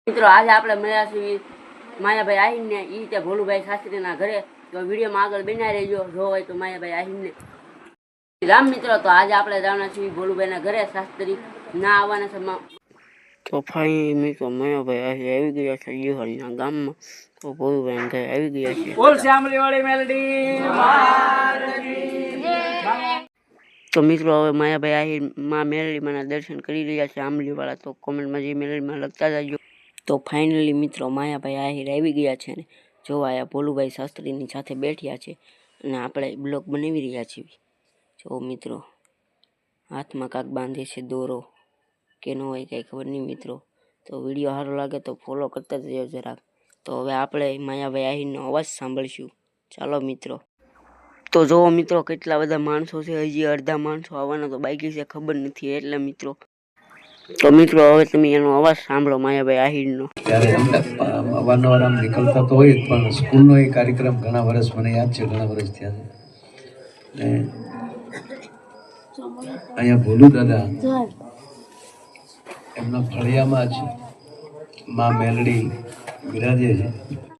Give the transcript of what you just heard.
મિત્રો આજે આપણે મળ્યા છીએ માયાભાઈ આહીરને ઈ તે ભોલુભાઈ શાસ્ત્રીના ઘરે. તો વિડીયોમાં આગળ બન્યા રહેજો. જો હોય તો માયાભાઈ આહીરને રામ મિત્રો. તો આજે આપણે જવાના છીએ ભોલુભાઈના ઘરે. શાસ્ત્રી ના આવવાના છે. તો ફાઈ મિત્રો માયાભાઈ આહીર આવી ગયા છે જીહળના ગામમાં. તો ભોલુભાઈ ઘરે આવી ગયા છે. બોલ શ્યામલી વાળી મેલડી. તો મિત્રો હવે માયાભાઈ આહીર માં મેલડીમાંના દર્શન કરી રહ્યા છે આંબલીવાળા. તો કોમેન્ટમાં જે મેલડીમાં લખતા જજો. તો ફાઇનલી મિત્રો માયાભાઈ આહીર આવી ગયા છે ને જોવા આયા ભોલુભાઈ શાસ્ત્રીની સાથે બેઠ્યા છે અને આપણે બ્લોગ બનાવી રહ્યા છીએ. જો મિત્રો હાથમાં કાંક બાંધે છે દોરો કે ન હોય કંઈ ખબર નહીં મિત્રો. તો વિડીયો સારો લાગે તો ફોલો કરતા જજો જરાક. તો હવે આપણે માયાભાઈ આહીરનો અવાજ સાંભળીશું. ચાલો મિત્રો. તો જો મિત્રો કેટલા બધા માણસો છે. હજી અડધા માણસો આવવાના તો બાકી છે, ખબર નથી એટલે મિત્રો. તો મિત્રો હવે તમે એનો અવાજ સાંભળો માયાભાઈ આહીરનો. ત્યારે અવારનવાર આમ નીકળતા તો હોય પણ સ્કૂલનો એ કાર્યક્રમ ઘણા વર્ષ મને યાદ છે, ઘણા વર્ષ થયા છે. ને અહીંયા ભોલુ દાદા એમના ફળિયામાં જ માં મેલડી બિરાજે છે.